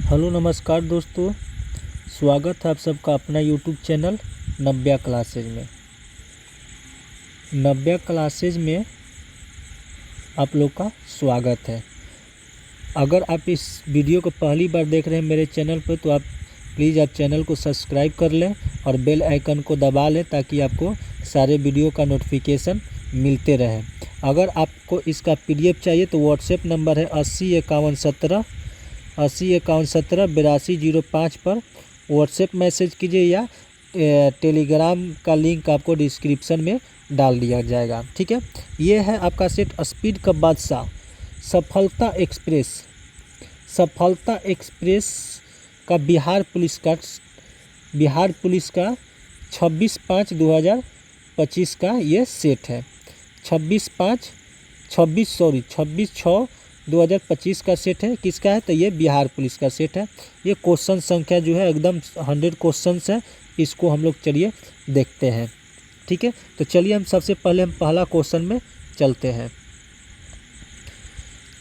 Hello नमस्कार दोस्तों, स्वागत है आप सबका अपना यूट्यूब चैनल नव्या क्लासेज में। नव्या क्लासेज में आप लोग का स्वागत है। अगर आप इस वीडियो को पहली बार देख रहे हैं मेरे चैनल पर, तो आप प्लीज़ आप चैनल को सब्सक्राइब कर लें और बेल आइकन को दबा लें ताकि आपको सारे वीडियो का नोटिफिकेशन मिलते रहे। अगर आपको इसका PDF चाहिए तो व्हाट्सएप नंबर है 805117 पर व्हाट्सएप मैसेज कीजिए या टेलीग्राम का लिंक आपको डिस्क्रिप्शन में डाल दिया जाएगा। ठीक है, ये है आपका सेट स्पीड का बादशाह सफलता एक्सप्रेस का बिहार पुलिस का 26/5/2025 का ये सेट है। 26/6/2025 का सेट है। किसका है? तो ये बिहार पुलिस का सेट है। ये क्वेश्चन संख्या जो है एकदम 100 क्वेश्चंस है। इसको हम लोग चलिए देखते हैं। ठीक है, तो चलिए हम सबसे पहले पहला क्वेश्चन में चलते हैं।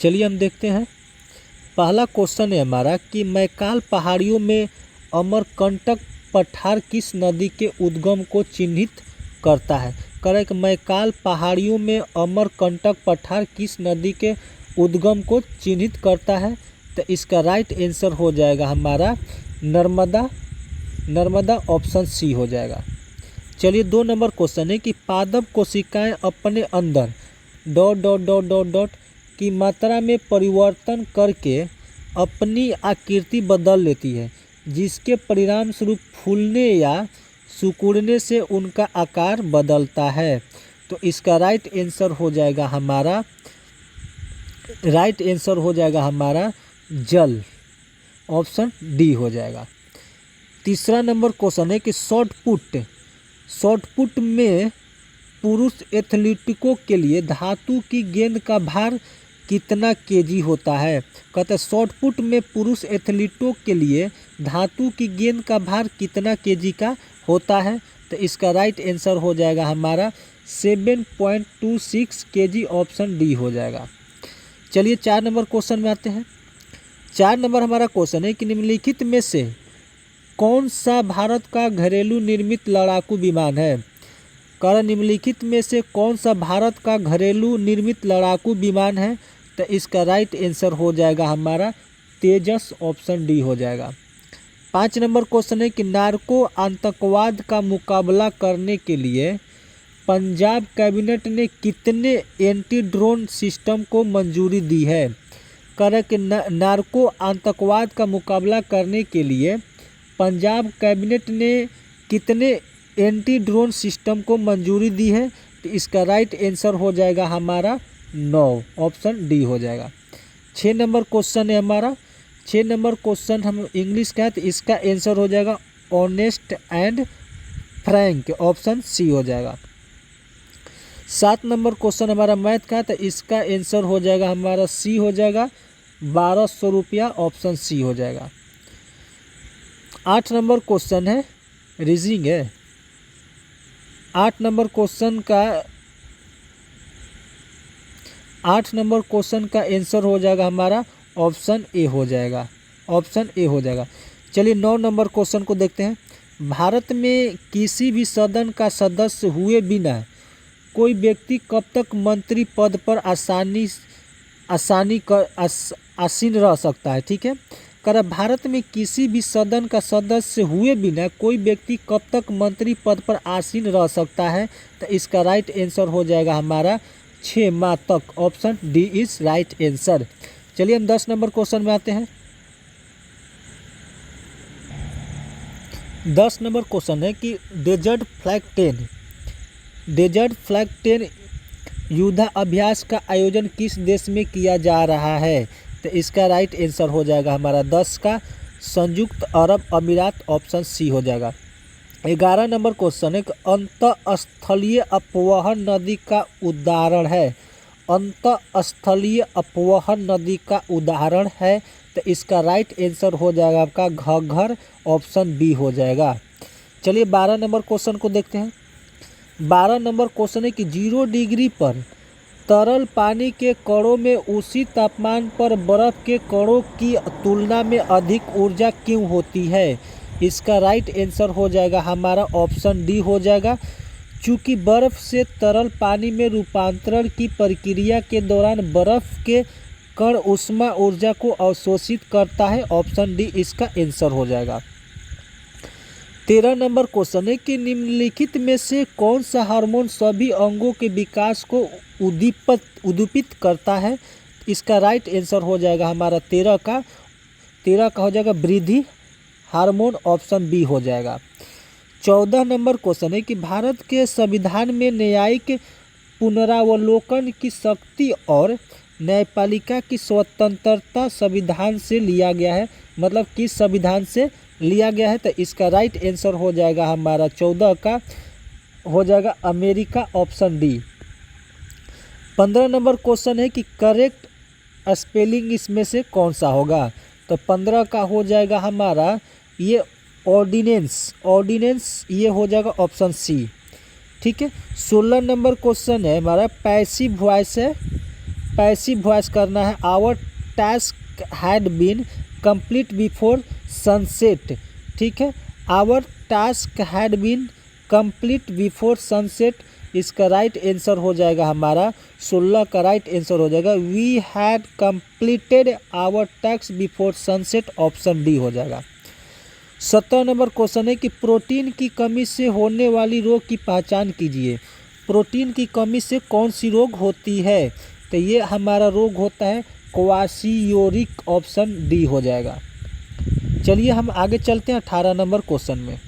चलिए हम देखते हैं। पहला क्वेश्चन है हमारा कि मैकाल पहाड़ियों में अमरकंटक पठार किस नदी के उद्गम को चिन्हित करता है? करेक्ट, मैकाल पहाड़ियों में अमरकंटक पठार किस नदी के उद्गम को चिन्हित करता है? तो इसका राइट आंसर हो जाएगा हमारा नर्मदा ऑप्शन सी हो जाएगा। चलिए 2 नंबर क्वेश्चन है कि पादप कोशिकाएं अपने अंदर ... की मात्रा में परिवर्तन करके अपनी आकृति बदल लेती है, जिसके परिणाम स्वरूप फूलने या सिकुड़ने से उनका आकार बदलता है। तो इसका राइट आंसर हो जाएगा हमारा जल, ऑप्शन डी हो जाएगा। तीसरा नंबर क्वेश्चन है कि शॉटपुट में पुरुष एथलीटों के लिए धातु की गेंद का भार कितना केजी होता है? कहते हैं शॉटपुट में पुरुष एथलीटों के लिए धातु की गेंद का भार कितना केजी का होता है? तो इसका राइट आंसर हो जाएगा हमारा 7.26 केजी, ऑप्शन डी हो जाएगा। चलिए 4 नंबर क्वेश्चन में आते हैं। 4 नंबर हमारा क्वेश्चन है कि निम्नलिखित में से कौन सा भारत का घरेलू निर्मित लड़ाकू विमान है? कारण निम्नलिखित में से कौन सा भारत का घरेलू निर्मित लड़ाकू विमान है? तो इसका राइट आंसर हो जाएगा हमारा तेजस, ऑप्शन डी हो जाएगा। 5 नंबर क्वेश्चन है कि नार्को आतंकवाद का मुकाबला करने के लिए पंजाब कैबिनेट ने कितने एंटी ड्रोन सिस्टम को मंजूरी दी है? करेक्ट, नार्को आतंकवाद का मुकाबला करने के लिए पंजाब कैबिनेट ने कितने एंटी ड्रोन सिस्टम को मंजूरी दी है? तो इसका राइट आंसर हो जाएगा हमारा 9, ऑप्शन डी हो जाएगा। 6 नंबर क्वेश्चन है हमारा। 6 नंबर क्वेश्चन हम इंग्लिश का है, तो इसका आंसर हो जाएगा honest and frank, option C हो जाएगा। 7 नंबर क्वेश्चन हमारा मैथ का है, तो इसका आंसर हो जाएगा हमारा सी हो जाएगा 1200 रुपया, ऑप्शन सी हो जाएगा। 8 नंबर क्वेश्चन है रीजनिंग है। 8 नंबर क्वेश्चन का आंसर हो जाएगा हमारा ऑप्शन ए हो जाएगा, ऑप्शन ए हो जाएगा। चलिए 9 नंबर क्वेश्चन को देखते हैं। भारत में किसी भी सदन का सदस्य हुए बिना कोई व्यक्ति कब तक मंत्री पद पर आसीन रह सकता है? ठीक है, कर भारत में किसी भी सदन का सदस्य हुए बिना कोई व्यक्ति कब तक मंत्री पद पर आसीन रह सकता है? तो इसका राइट आंसर हो जाएगा हमारा 6 माह तक, option D is right answer. चलिए हम 10 नंबर क्वेश्चन में आते हैं। 10 नंबर क्वेश्चन है कि डेजर्ट फ्लैग 10 युद्धाभ्यास का आयोजन किस देश में किया जा रहा है? तो इसका राइट आंसर हो जाएगा हमारा 10 का संयुक्त अरब अमीरात, ऑप्शन सी हो जाएगा। 11 नंबर क्वेश्चन है अंतःस्थलीय अपवहन नदी का उदाहरण है। अंतःस्थलीय अपवहन नदी का उदाहरण है, तो इसका राइट आंसर हो जाएगा आपका घग्गर, ऑप्शन बी हो जाएगा। चलिए 12 नंबर क्वेश्चन को देखते हैं। 12 नंबर क्वेश्चन है कि 0 डिग्री पर तरल पानी के कणों में उसी तापमान पर बर्फ के कणों की तुलना में अधिक ऊर्जा क्यों होती है? इसका राइट आंसर हो जाएगा हमारा ऑप्शन डी हो जाएगा। चूँकि बर्फ से तरल पानी में रूपांतरण की प्रक्रिया के दौरान बर्फ के कण ऊष्मा ऊर्जा को अवशोषित करता है। ऑप्शन डी इसका आंसर हो जाएगा। 13 नंबर क्वेश्चन है कि निम्नलिखित में से कौन सा हार्मोन सभी अंगों के विकास को उद्दीपित करता है? इसका राइट आंसर हो जाएगा हमारा 13 का हो जाएगा वृद्धि हार्मोन। ऑप्शन बी हो जाएगा। 14 नंबर क्वेश्चन है कि भारत के संविधान में न्यायिक पुनरावलोकन की शक्ति और न्यायपालिका की स्वतंत्रता संविधान से लिया गया है, मतलब किस संविधान से लिया गया है? तो इसका राइट आंसर हो जाएगा हमारा 14 का हो जाएगा America. Option D. 15 number question है कि करेक्ट स्पेलिंग इसमें से कौन सा होगा? तो 15 का हो जाएगा हमारा ये ऑर्डिनेंस ये हो जाएगा ऑप्शन सी। ठीक है। 16 नंबर क्वेश्चन है हमारा पैसिव वॉइस है, पैसिव वॉइस करना है। Our task had been complete before sunset. ठीक है, our task had been complete before sunset. इसका राइट आंसर हो जाएगा हमारा 16 का राइट आंसर हो जाएगा we had completed our task before sunset. Option D हो जाएगा। 17 नंबर क्वेश्चन है कि प्रोटीन की कमी से होने वाली रोग की पहचान कीजिए। प्रोटीन की कमी से कौन सी रोग होती है? तो ये हमारा रोग होता है क्वाशियोरिक। ऑप्शन डी हो जाएगा। चलिए हम आगे चलते हैं 18 नंबर क्वेश्चन में।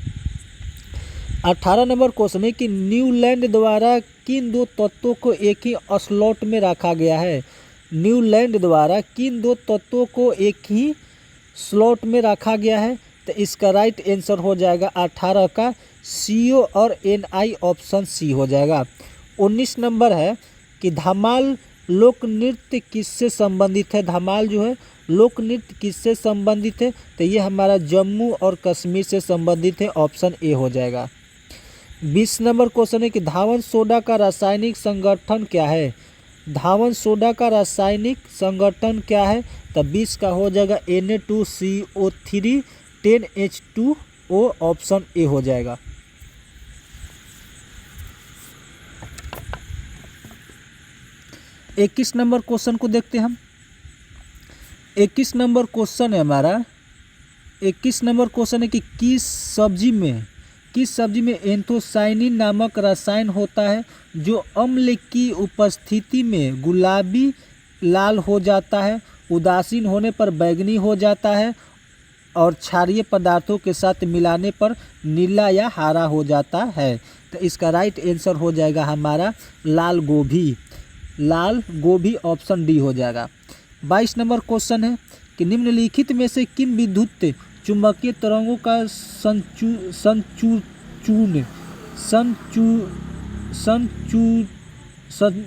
18 नंबर क्वेश्चन है कि न्यूलैंड द्वारा किन दो तत्वों को एक ही स्लॉट में रखा गया है? न्यूलैंड द्वारा किन दो तत्वों को एक ही स्लॉट में रखा गया है? तो इसका राइट आंसर हो जाएगा 18 का CO और NI। ऑप्शन सी हो जाएगा। 19 नंबर है कि धमाल लोक नृत्य किससे संबंधित है? धमाल जो है लोक नृत्य किससे संबंधित है? तो ये हमारा जम्मू और कश्मीर से संबंधित है। ऑप्शन ए हो जाएगा। 20 नंबर क्वेश्चन है कि धावन सोडा का रासायनिक संगठन क्या है? धावन सोडा का रासायनिक संगठन क्या है? तो 20 का हो जाएगा Na2CO3 10H2O। ऑप्शन ए हो जाएगा। इक्कीस नंबर क्वेश्चन को देखते हैं हम। 21 नंबर क्वेश्चन है हमारा 21 नंबर क्वेश्चन है कि किस सब्जी में एंथोसाइनिन नामक रसायन होता है जो अम्ल की उपस्थिति में गुलाबी लाल हो जाता है, उदासीन होने पर बैंगनी हो जाता है और क्षारीय पदार्थों के साथ मिलाने पर नीला या हरा हो जाता है? तो इसका राइट आंसर हो जाएगा हमारा लाल गोभी। ऑप्शन डी हो जाएगा। 22 नंबर क्वेश्चन है कि निम्नलिखित में से किन विद्युत चुंबकीय तरंगों का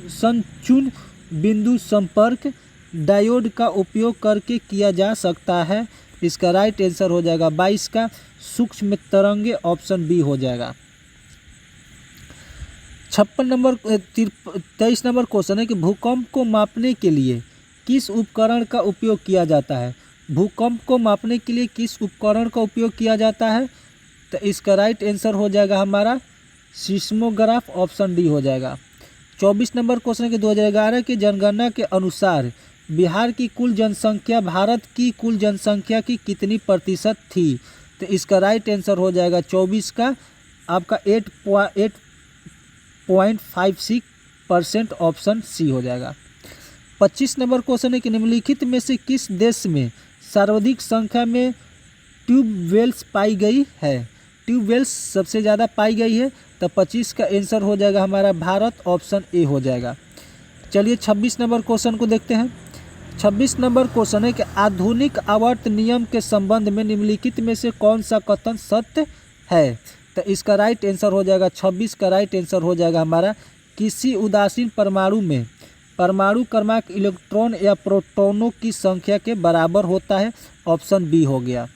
संचून बिंदु संपर्क डायोड का उपयोग करके किया जा सकता है? इसका राइट आंसर हो जाएगा 22 का सूक्ष्म तरंगे। ऑप्शन बी हो जाएगा। 23 नंबर क्वेश्चन है कि भूकंप को मापने के लिए किस उपकरण का उपयोग किया जाता है? भूकंप को मापने के लिए किस उपकरण का उपयोग किया जाता है? तो इसका राइट आंसर हो जाएगा हमारा सिस्मोग्राफ। ऑप्शन डी हो जाएगा। 24 नंबर क्वेश्चन है कि 2011 की जनगणना के अनुसार बिहार की कुल जनसंख्या भारत की कुल जनसंख्या की कितनी प्रतिशत थी? तो इसका राइट आंसर हो जाएगा 24 का आपका 8.56%। ऑप्शन सी हो जाएगा। 25 नंबर क्वेश्चन है कि निम्नलिखित में से किस देश में सर्वाधिक संख्या में ट्यूबवेल्स पाई गई है? ट्यूबवेल्स सबसे ज़्यादा पाई गई है। तो 25 का आंसर हो जाएगा हमारा भारत। ऑप्शन ए हो जाएगा। चलिए 26 नंबर क्वेश्चन को देखते हैं। 26 नंबर क्वेश्चन है कि आधुनिक आवर्त नियम के संबंध में निम्नलिखित में से कौन सा कथन सत्य है? तो इसका राइट आंसर हो जाएगा 26 का राइट आंसर हो जाएगा हमारा किसी उदासीन परमाणु में परमाणु क्रमांक इलेक्ट्रॉन या प्रोटॉनों की संख्या के बराबर होता है। ऑप्शन बी हो गया।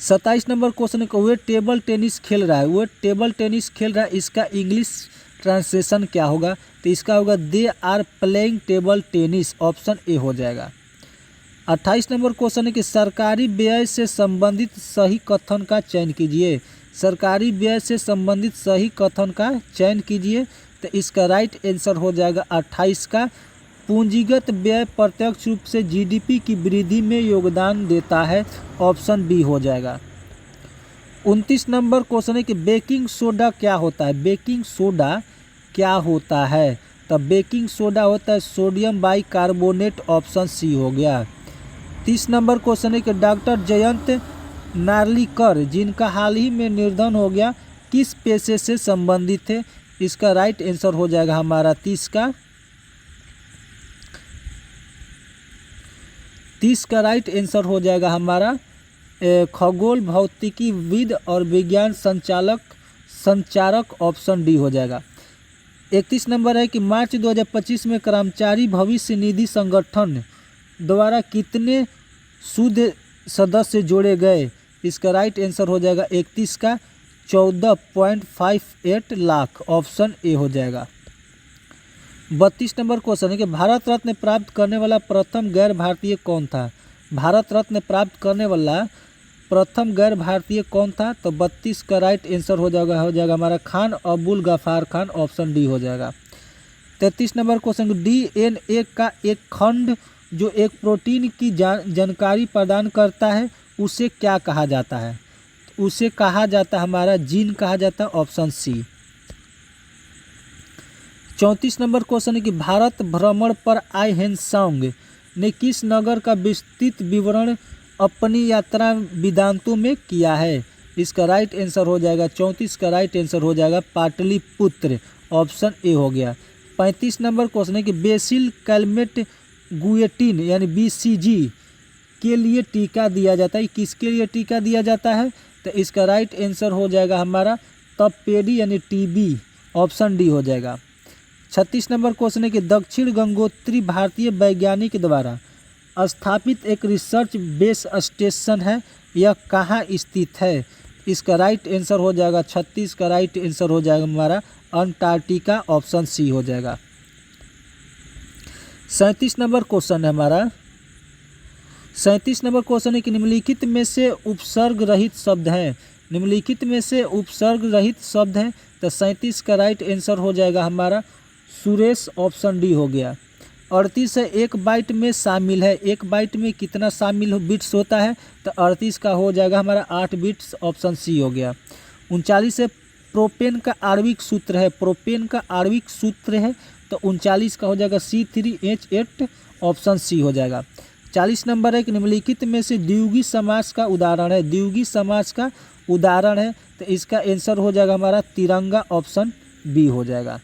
27 नंबर क्वेश्चन है वह टेबल टेनिस खेल रहा है इसका इंग्लिश ट्रांसलेशन क्या होगा? तो इसका होगा they are playing table tennis, option A हो जाएगा। 28 नंबर क्वेश्चन है कि सरकारी व्यय से संबंधित सही कथन का चयन कीजिए। सरकारी व्यय से संबंधित सही कथन का चयन कीजिए। तो इसका राइट आंसर हो जाएगा 28 का पूंजीगत व्यय प्रत्यक्ष रूप से जीडीपी की वृद्धि में योगदान देता है, ऑप्शन बी हो जाएगा। 29 नंबर क्वेश्चन है कि बेकिंग सोडा क्या होता है। बेकिंग सोडा क्या होता है? तो बेकिंग सोडा होता है सोडियम बाइकार्बोनेट, ऑप्शन सी हो गया। 30 नंबर क्वेश्चन है कि डॉक्टर जयंत नार्लिकर जिनका हाल ही में निधन हो गया किस पेशे से संबंधित थे? इसका राइट आंसर हो जाएगा हमारा 30 का राइट आंसर हो जाएगा हमारा खगोल भौतिकी विद और विज्ञान संचारक, ऑप्शन डी हो जाएगा। 31 नंबर है कि मार्च 2025 में कर्मचारी भविष्य निधि संगठन द्वारा कितने शुद्ध सदस्य जोड़े गए? इसका राइट आंसर हो जाएगा 31 का 14.58 लाख, ऑप्शन ए हो जाएगा। 32 नंबर क्वेश्चन है कि भारत रत्न प्राप्त करने वाला प्रथम गैर भारतीय कौन था? भारत रत्न प्राप्त करने वाला प्रथम गैर भारतीय कौन था? तो 32 का राइट आंसर हो जाएगा हमारा खान अबुल गफार खान, ऑप्शन डी हो जाएगा। 33 नंबर क्वेश्चन डीएनए का एक खंड जो एक प्रोटीन की जानकारी प्रदान करता है उसे क्या कहा जाता है? उसे कहा जाता है हमारा जीन कहा जाता है, ऑप्शन सी। 34 नंबर क्वेश्चन है कि भारत भ्रमण पर आई हैंसोंग ने किस नगर का विस्तृत विवरण अपनी यात्रा वेदांतों में किया है? इसका राइट आंसर हो जाएगा 34 का राइट आंसर हो जाएगा पाटलिपुत्र, ऑप्शन ए हो गया। 35 नंबर क्वेश्चन है कि बेसिल कैलमेट गुएटिन यानी बीसीजी के लिए टीका दिया जाता है, किसके लिए टीका दिया जाता है? तो इसका राइट आंसर हो जाएगा हमारा तपेडी यानी टीबी, ऑप्शन डी हो जाएगा। 36 नंबर क्वेश्चन है कि दक्षिण गंगोत्री भारतीय वैज्ञानिक द्वारा स्थापित एक रिसर्च बेस स्टेशन है, यह कहाँ स्थित है? इसका राइट आंसर हो जाएगा 36 का राइट आंसर हो जाएगा हमारा अंटार्कटिका, ऑप्शन सी हो जाएगा। 37 नंबर क्वेश्चन है हमारा 37 नंबर क्वेश्चन है कि निम्नलिखित में से उपसर्ग रहित शब्द हैं। निम्नलिखित में से उपसर्ग रहित शब्द हैं। तो 37 का राइट आंसर हो जाएगा हमारा सुरेश, ऑप्शन डी हो गया। 38 है एक बाइट में शामिल है। एक बाइट में कितना शामिल बिट्स होता है? तो 38 का हो जाएगा हमारा 8 बिट्स, ऑप्शन सी हो गया। 39 है प्रोपेन का आणविक सूत्र है। प्रोपेन का आणविक सूत्र है तो 39 का हो जाएगा C3H8, ऑप्शन सी हो जाएगा। 40 नंबर है कि निम्नलिखित में से द्वियोगी समास का उदाहरण है। द्वियोगी समास का उदाहरण है तो इसका आंसर हो जाएगा हमारा तिरंगा, ऑप्शन बी हो जाएगा।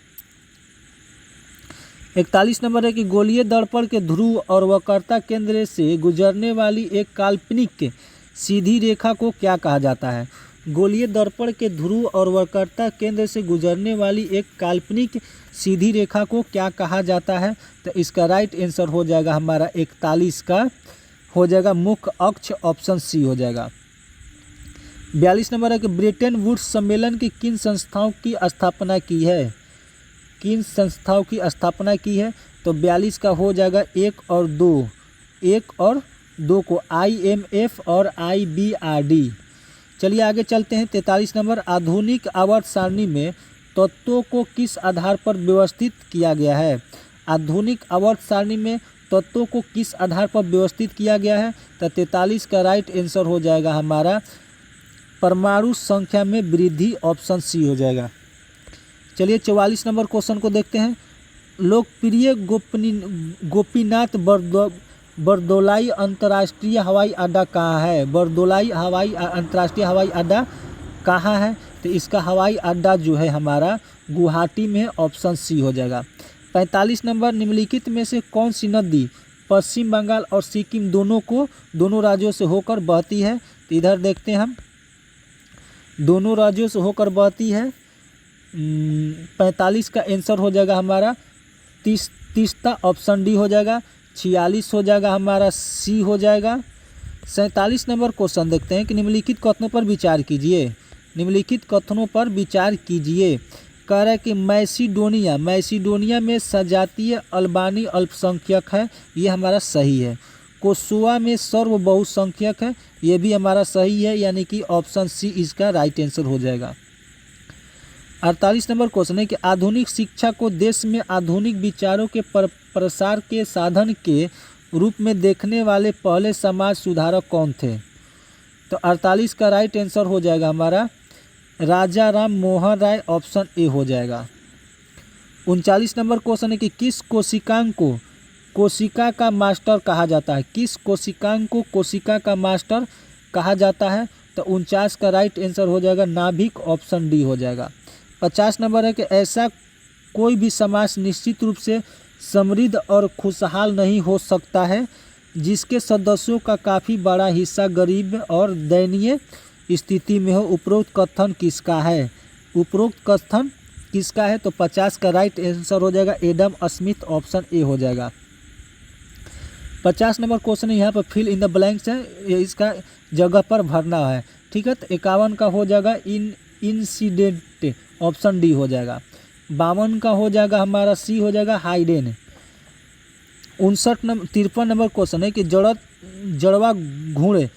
41 नंबर है कि गोलीय दर्पण के ध्रुव और वक्रता केंद्र से गुजरने वाली एक काल्पनिक सीधी रेखा को क्या कहा जाता है? गोलीय दर्पण के ध्रुव और वक्रता केंद्र से गुजरने वाली एक काल्पनिक सीधी रेखा को क्या कहा जाता है? तो इसका राइट आंसर हो जाएगा हमारा 41 का हो जाएगा मुख्य अक्ष, ऑप्शन सी हो जाएगा। 42 नंबर है कि ब्रेटन वुड्स सम्मेलन की किन संस्थाओं की स्थापना की है? किन संस्थाओं की स्थापना की है? तो 42 का हो जाएगा 1 और 2 को IMF और IBRD। चलिए आगे चलते हैं। 43 नंबर आधुनिक आवर्त सारणी में तत्वों को किस आधार पर व्यवस्थित किया गया है? आधुनिक आवर्त सारणी में तत्वों को किस आधार पर व्यवस्थित किया गया है? तो 43 का राइट आंसर हो जाएगा हमारा परमाणु संख्या में वृद्धि, ऑप्शन सी हो जाएगा। चलिए 44 नंबर क्वेश्चन को देखते हैं। लोकप्रिय गोपीनाथ बरदोलाई अंतर्राष्ट्रीय हवाई अड्डा कहाँ है? बरदोलाई अंतर्राष्ट्रीय हवाई अड्डा कहाँ है? तो इसका हवाई अड्डा जो है हमारा गुवाहाटी में, ऑप्शन सी हो जाएगा। 45 नंबर निम्नलिखित में से कौन सी नदी पश्चिम बंगाल और सिक्किम दोनों राज्यों से होकर बहती है? तो इधर देखते हैं हम, दोनों राज्यों से होकर बहती है। 45 का आंसर हो जाएगा हमारा तीस्ता, ऑप्शन डी हो जाएगा। 46 हो जाएगा हमारा सी हो जाएगा। 47 नंबर क्वेश्चन देखते हैं कि निम्नलिखित कथनों पर विचार कीजिए। निम्नलिखित कथनों पर विचार कीजिए। कह रहा है कि मैसिडोनिया में सजातीय अल्बानी अल्पसंख्यक है, ये हमारा सही है। कोसोवा में सर्व बहुसंख्यक है, ये भी हमारा सही है, यानी कि ऑप्शन सी इसका राइट आंसर हो जाएगा। 48 नंबर क्वेश्चन है कि आधुनिक शिक्षा को देश में आधुनिक विचारों के प्रसार के साधन के रूप में देखने वाले पहले समाज सुधारक कौन थे? तो 48 का राइट आंसर हो जाएगा हमारा राजा राम मोहन राय, ऑप्शन ए हो जाएगा। 39 नंबर क्वेश्चन है कि किस कोशिकांग को कोशिका का मास्टर कहा जाता है? किस कोशिकांग को कोशिका का मास्टर कहा जाता है? तो 49 का राइट आंसर हो जाएगा नाभिक, ऑप्शन डी हो जाएगा। 50 नंबर है कि ऐसा कोई भी समाज निश्चित रूप से समृद्ध और खुशहाल नहीं हो सकता है जिसके सदस्यों का काफ़ी बड़ा हिस्सा गरीब और दयनीय स्थिति में हो। उपरोक्त कथन किसका है? उपरोक्त कथन किसका है? तो 50 का राइट आंसर हो जाएगा एडम स्मिथ, ऑप्शन ए हो जाएगा। 50 नंबर क्वेश्चन यहाँ पर फिल इन द ब्लैंक्स है, ये इसका जगह पर भरना है, ठीक है। तो 51 का हो जाएगा इंसिडेंट, ऑप्शन डी हो जाएगा। 52 का हो जाएगा हमारा सी हो जाएगा हाइडेन। 53 नंबर क्वेश्चन है कि जड़वा घूड़े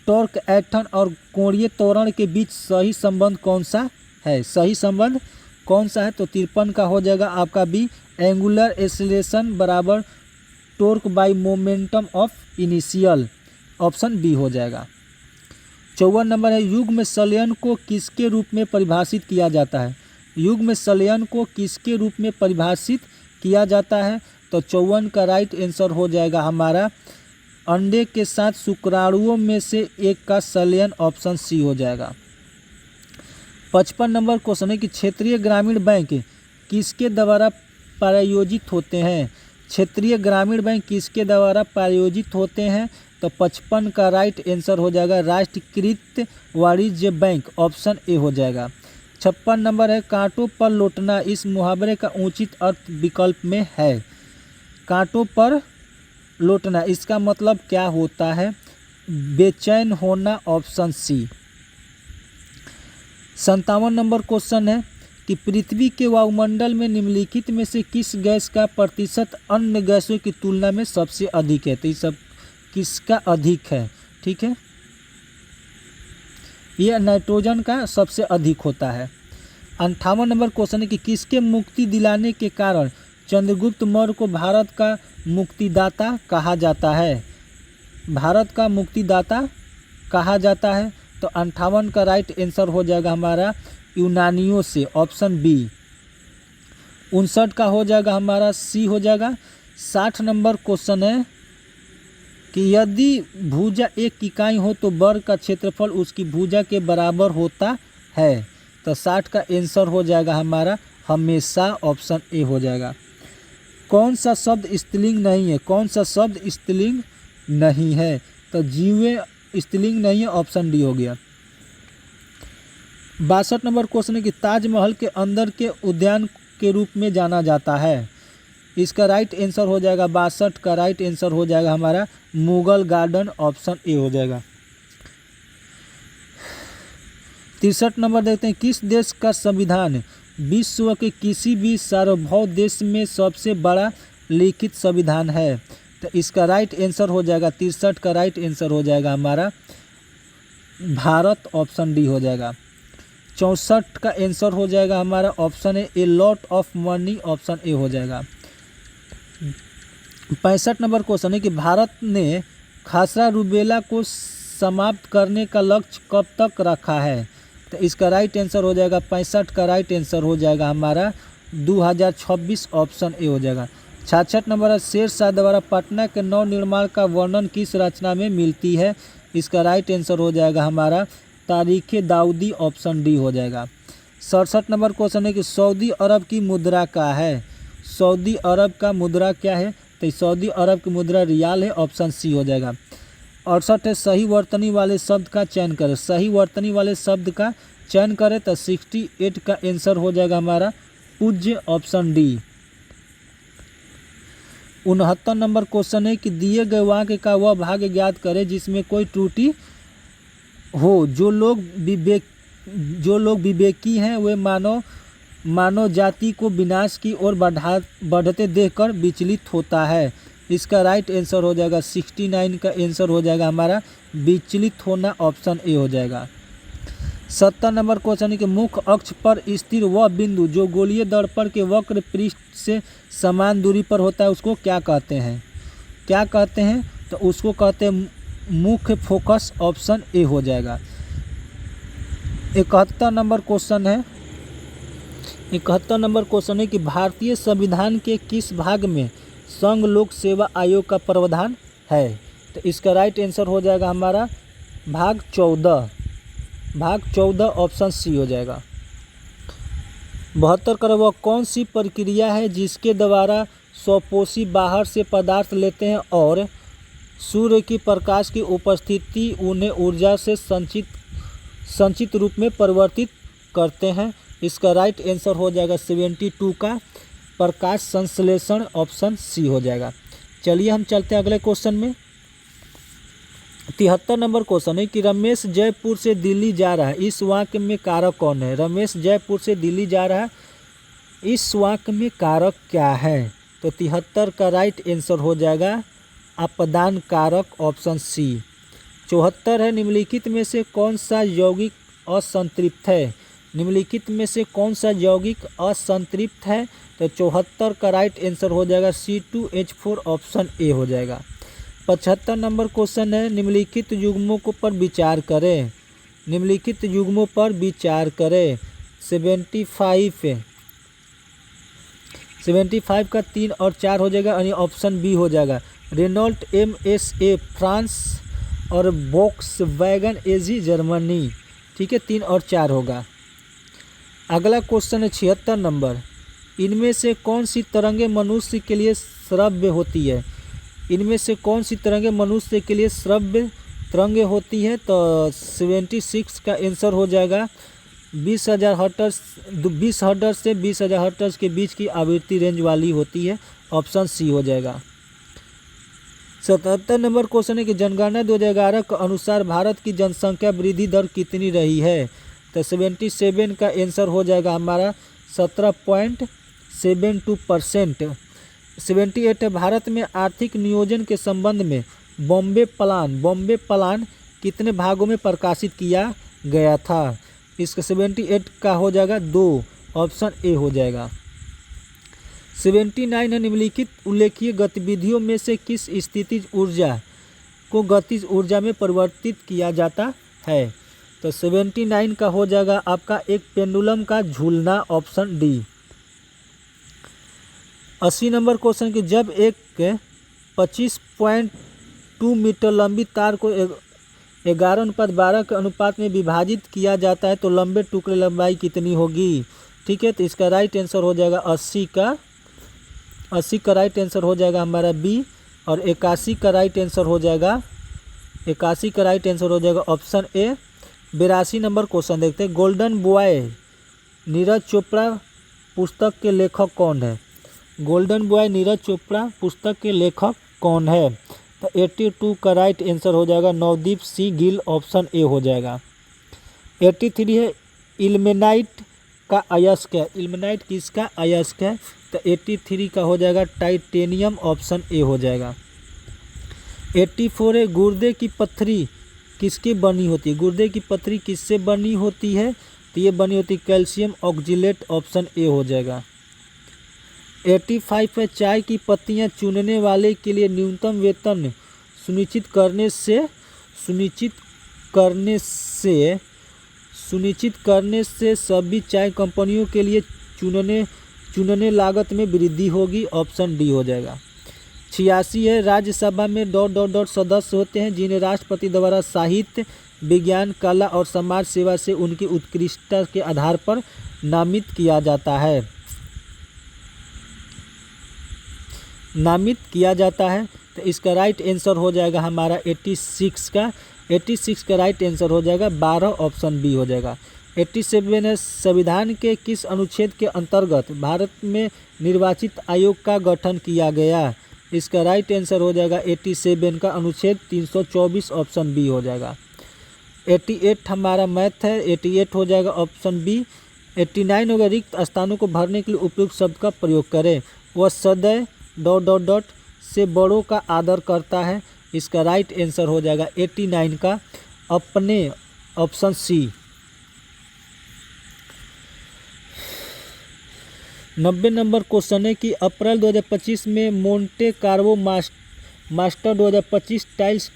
टॉर्क एथन और कोणीय त्वरण के बीच सही संबंध कौन सा है? सही संबंध कौन सा है? तो 53 का हो जाएगा आपका बी, एंगुलर एक्सेलरेशन बराबर torque by momentum of initial, option B हो जाएगा। 54 नंबर है युग्म संलयन को किसके रूप में परिभाषित किया जाता है? युग्म संलयन को किसके रूप में परिभाषित किया जाता है? तो 54 का राइट आंसर हो जाएगा हमारा अंडे के साथ शुक्राणुओं में से एक का संलयन, ऑप्शन सी हो जाएगा। 55 नंबर क्वेश्चन है कि क्षेत्रीय ग्रामीण बैंक किसके द्वारा प्रायोजित होते हैं? क्षेत्रीय ग्रामीण बैंक किसके द्वारा प्रायोजित होते हैं? तो 55 का राइट आंसर हो जाएगा राष्ट्रीयकृत वाणिज्य बैंक, ऑप्शन ए हो जाएगा। 56 नंबर है कांटों पर लौटना इस मुहावरे का उचित अर्थ विकल्प में है। कांटों पर लौटना इसका मतलब क्या होता है? बेचैन होना, ऑप्शन सी। 57 नंबर क्वेश्चन है कि पृथ्वी के वायुमंडल में निम्नलिखित में से किस गैस का प्रतिशत अन्य गैसों की तुलना में सबसे अधिक है? तो ये सब किसका अधिक है? ठीक है, यह नाइट्रोजन का सबसे अधिक होता है। 58 नंबर क्वेश्चन है कि किसके मुक्ति दिलाने के कारण चंद्रगुप्त मौर्य को भारत का मुक्तिदाता कहा जाता है? भारत का मुक्तिदाता कहा जाता है। तो 58 का राइट आंसर हो जाएगा हमारा यूनानियों से, ऑप्शन बी। 59 का हो जाएगा हमारा सी हो जाएगा। 60 नंबर क्वेश्चन है कि यदि भुजा एक इकाई हो तो वर्ग का क्षेत्रफल उसकी भुजा के बराबर होता है। तो 60 का आंसर हो जाएगा हमारा हमेशा, ऑप्शन ए हो जाएगा। कौन सा शब्द स्त्रीलिंग नहीं है? कौन सा शब्द स्त्रीलिंग नहीं है? तो जीवे स्त्रीलिंग नहीं है, ऑप्शन डी हो गया। 62 नंबर क्वेश्चन है कि ताजमहल के अंदर के उद्यान के रूप में जाना जाता है। इसका राइट आंसर हो जाएगा 62 का राइट आंसर हो जाएगा हमारा मुगल गार्डन, ऑप्शन ए हो जाएगा। 63 नंबर देखते हैं किस देश का संविधान विश्व के किसी भी सार्वभौम देश में सबसे बड़ा लिखित संविधान है? तो इसका राइट आंसर हो जाएगा 63 का राइट आंसर हो जाएगा हमारा भारत, ऑप्शन डी हो जाएगा। 64 का आंसर हो जाएगा हमारा option a lot of money, option A हो जाएगा। 65 नंबर क्वेश्चन है कि भारत ने खसरा रूबेला को समाप्त करने का लक्ष्य कब तक रखा है? तो इसका राइट आंसर हो जाएगा 65 का राइट आंसर हो जाएगा हमारा 2026, ऑप्शन ए हो जाएगा। 66 नंबर है शेरशाह द्वारा पटना के नव निर्माण का वर्णन किस रचना में मिलती है? इसका राइट आंसर हो जाएगा हमारा तारीख़ दाऊदी, ऑप्शन डी हो जाएगा। 67 नंबर क्वेश्चन है कि सऊदी अरब की मुद्रा क्या है? सऊदी अरब का मुद्रा क्या है? तो सऊदी अरब की मुद्रा रियाल है, ऑप्शन सी हो जाएगा। 68 है सही वर्तनी वाले शब्द का चयन करें। सही वर्तनी वाले शब्द का चयन करें तो 68 का आंसर हो जाएगा हमारा पूज्य, ऑप्शन डी। 69 नंबर क्वेश्चन है कि दिए गए वाक्य का वह भाग ज्ञात करें जिसमें कोई त्रुटि हो। जो लोग विवेकी हैं वे मानव मानव जाति को विनाश की ओर बढ़ते देखकर विचलित होता है। इसका राइट आंसर हो जाएगा 69 का आंसर हो जाएगा हमारा विचलित होना, ऑप्शन ए हो जाएगा। 70 नंबर क्वेश्चन है कि मुख्य अक्ष पर स्थिर वह बिंदु जो गोलीय दर्पण के वक्र पृष्ठ से समान दूरी पर होता है उसको क्या कहते हैं? क्या कहते हैं? तो उसको कहते हैं मुख्य फोकस, ऑप्शन ए हो जाएगा। 71 नंबर क्वेश्चन है 71 नंबर क्वेश्चन है कि भारतीय संविधान के किस भाग में संघ लोक सेवा आयोग का प्रावधान है? तो इसका राइट आंसर हो जाएगा हमारा भाग 14 ऑप्शन सी हो जाएगा। 72 का वह कौन सी प्रक्रिया है जिसके द्वारा स्वपोषी बाहर से पदार्थ लेते हैं और सूर्य की प्रकाश की उपस्थिति उन्हें ऊर्जा से संचित रूप में परिवर्तित करते हैं? इसका राइट आंसर हो जाएगा 72 का प्रकाश संश्लेषण, ऑप्शन सी हो जाएगा। चलिए हम चलते हैं अगले क्वेश्चन में। 73 नंबर क्वेश्चन है कि रमेश जयपुर से दिल्ली जा रहा है, इस वाक्य में कारक कौन है? रमेश जयपुर से दिल्ली जा रहा है, इस वाक्य में कारक क्या है? तो 73 का राइट आंसर हो जाएगा अपदान कारक, ऑप्शन सी। 74 है निम्नलिखित में से कौन सा यौगिक असंतृप्त है? निम्नलिखित में से कौन सा यौगिक असंतृप्त है? तो 74 का राइट आंसर हो जाएगा C2H4, ऑप्शन ए हो जाएगा। 75 नंबर क्वेश्चन है निम्नलिखित युग्मों को पर विचार करें। निम्नलिखित युग्मों पर विचार करें। 75 का 3 और 4 हो जाएगा यानी ऑप्शन बी हो जाएगा। रेनॉल्ट MSA फ्रांस और वोक्सवैगन AG जर्मनी। ठीक है, 3 और 4 होगा। अगला क्वेश्चन है 76 नंबर, इनमें से कौन सी तरंगे मनुष्य के लिए श्रव्य होती है? इनमें से कौन सी तरंगे मनुष्य के लिए श्रव्य तरंगे होती है? तो 76 का आंसर हो जाएगा 20,000 हर्ट्ज से 20,000 हर्ट्ज के बीच की आवृत्ति रेंज वाली होती है, ऑप्शन सी हो जाएगा। 77 नंबर क्वेश्चन है कि जनगणना 2011 के अनुसार भारत की जनसंख्या वृद्धि दर कितनी रही है? तो 77 का आंसर हो जाएगा हमारा 17.72%। 78 है भारत में आर्थिक नियोजन के संबंध में बॉम्बे प्लान कितने भागों में प्रकाशित किया गया था? इसका 78 का हो जाएगा 2, ऑप्शन ए हो जाएगा। 79 है निम्नलिखित उल्लेखीय गतिविधियों में से किस स्थितिज ऊर्जा को गतिज ऊर्जा में परिवर्तित किया जाता है? तो 79 का हो जाएगा आपका एक पेंडुलम का झूलना, ऑप्शन डी। 80 नंबर क्वेश्चन कि जब एक 25.2 मीटर लंबी तार को 11:12 के अनुपात में विभाजित किया जाता है तो लंबे टुकड़े लंबाई कितनी होगी? ठीक है, तो इसका राइट आंसर हो जाएगा 80 का राइट आंसर हो जाएगा हमारा बी। और 81 का राइट आंसर हो जाएगा ऑप्शन ए। 82 नंबर क्वेश्चन देखते हैं, गोल्डन बॉय नीरज चोपड़ा पुस्तक के लेखक कौन है? गोल्डन बॉय नीरज चोपड़ा पुस्तक के लेखक कौन है? तो 82 का राइट आंसर हो जाएगा नवदीप सी गिल, ऑप्शन ए हो जाएगा। 83 है इल्मेनाइट का अयस्क है, इल्मेनाइट किसका अयस्क है? तो 83 का हो जाएगा टाइटेनियम, ऑप्शन ए हो जाएगा। 84 है गुर्दे की पत्थरी किसकी बनी होती है? गुर्दे की पत्थरी किससे बनी होती है? तो ये बनी होती है कैल्शियम ऑक्जिलेट, ऑप्शन ए हो जाएगा। 85 है चाय की पत्तियां चुनने वाले के लिए न्यूनतम वेतन सुनिश्चित करने से सभी चाय कंपनियों के लिए चुनने लागत में वृद्धि होगी, ऑप्शन डी हो जाएगा। 86 है राज्यसभा में ... सदस्य होते हैं जिन्हें राष्ट्रपति द्वारा साहित्य, विज्ञान, कला और समाज सेवा से उनकी उत्कृष्टता के आधार पर नामित किया जाता है। तो इसका राइट आंसर हो जाएगा हमारा 86 का राइट आंसर हो जाएगा 12, ऑप्शन बी हो जाएगा। 87 है संविधान के किस अनुच्छेद के अंतर्गत भारत में निर्वाचित आयोग का गठन किया गया? इसका राइट आंसर हो जाएगा 87 का अनुच्छेद 324, ऑप्शन बी हो जाएगा। 88 हमारा मैथ है, 88 हो जाएगा ऑप्शन बी। 89 हो गया, रिक्त स्थानों को भरने के लिए उपयुक्त शब्द का प्रयोग करें। वह सदैव ... से बड़ों का आदर करता है। इसका राइट आंसर हो जाएगा 89 का अपने, ऑप्शन सी। 90 नंबर क्वेश्चन है कि अप्रैल 2025 में मोंटे कार्लो मास्टर 2025 टाइल्स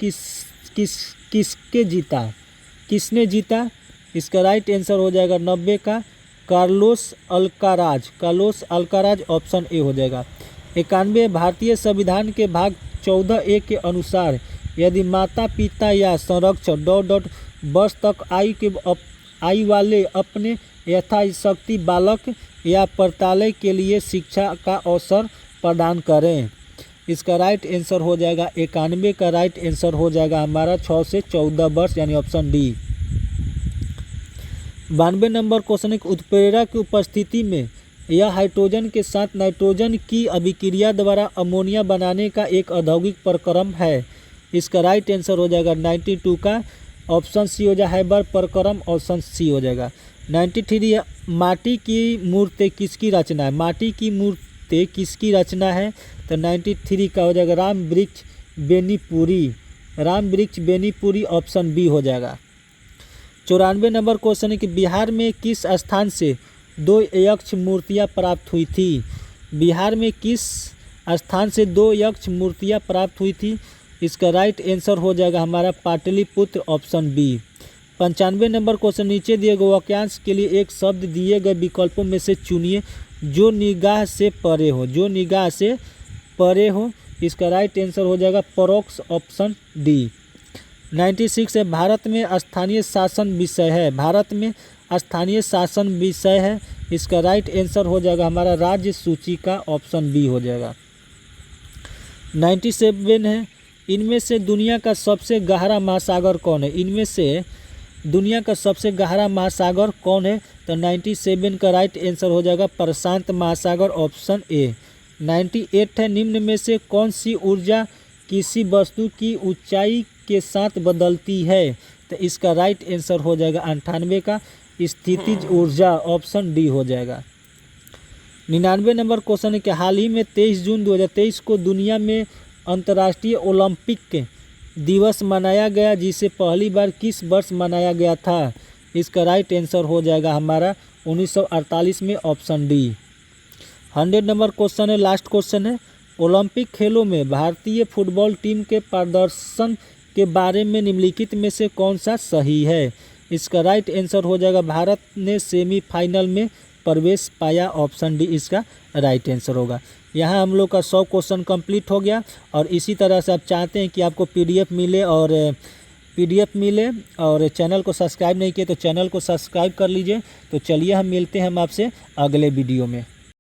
किसने जीता? इसका राइट आंसर हो जाएगा 90 का कार्लोस अल्काराज, ऑप्शन ए हो जाएगा। 91 भारतीय संविधान के भाग 14A के अनुसार यदि माता पिता या संरक्षक ... वर्ष तक आयु वाले अपने यथाशक्ति बालक या प्रतालय के लिए शिक्षा का अवसर प्रदान करें। इसका राइट आंसर हो जाएगा 91 का राइट आंसर हो जाएगा हमारा 6 से 14 वर्ष, यानी ऑप्शन डी। 92 नंबर क्वेश्चन है, उत्प्रेरक की उपस्थिति में यह हाइड्रोजन के साथ नाइट्रोजन की अभिक्रिया द्वारा अमोनिया बनाने का एक औद्योगिक प्रक्रम है। इसका राइट आंसर हो जाएगा 92 का ऑप्शन सी हो जाएगा, हैबर प्रक्रम, ऑप्शन सी हो जाएगा। 93 माटी की मूर्ति किसकी रचना है? माटी की मूर्ति किसकी रचना है? तो 93 का हो जाएगा राम वृक्ष बेनीपुरी, ऑप्शन बी हो जाएगा। 94 नंबर क्वेश्चन है कि बिहार में किस स्थान से 2 यक्ष मूर्तियाँ प्राप्त हुई थी? बिहार में किस स्थान से 2 यक्ष मूर्तियाँ प्राप्त हुई थी? इसका राइट आंसर हो जाएगा हमारा Pataliputra, option B. 95 number question, नीचे दिए गए वाक्यांश के लिए एक शब्द दिए गए विकल्पों में से चुनिए जो निगाह से परे हो। इसका राइट आंसर हो जाएगा परोक्ष, ऑप्शन डी। 96 है, भारत में स्थानीय शासन विषय है। इसका राइट आंसर हो जाएगा हमारा राज्य सूची का, ऑप्शन बी हो जाएगा। 97 है, इनमें से दुनिया का सबसे गहरा महासागर कौन है? तो 97 का राइट आंसर हो जाएगा प्रशांत महासागर, ऑप्शन ए। 98 है, निम्न में से कौन सी ऊर्जा किसी वस्तु की ऊंचाई के साथ बदलती है? तो इसका राइट आंसर हो जाएगा 98 का स्थितिज ऊर्जा, ऑप्शन डी हो जाएगा। 99 नंबर क्वेश्चन है कि हाल ही में 23 जून 2023 को दुनिया में अंतर्राष्ट्रीय ओलंपिक दिवस मनाया गया, जिसे पहली बार किस वर्ष मनाया गया था? इसका राइट आंसर हो जाएगा हमारा 1948 में, ऑप्शन डी। 100 नंबर क्वेश्चन है, लास्ट क्वेश्चन है, ओलंपिक खेलों में भारतीय फुटबॉल टीम के प्रदर्शन के बारे में निम्नलिखित में से कौन सा सही है? इसका राइट आंसर हो जाएगा भारत ने सेमीफाइनल में प्रवेश पाया, ऑप्शन डी इसका राइट आंसर होगा। यहाँ हम लोग का 100 क्वेश्चन कंप्लीट हो गया। और इसी तरह से आप चाहते हैं कि आपको पीडीएफ मिले और चैनल को सब्सक्राइब नहीं किए तो चैनल को सब्सक्राइब कर लीजिए। तो चलिए हम मिलते हैं आपसे अगले वीडियो में।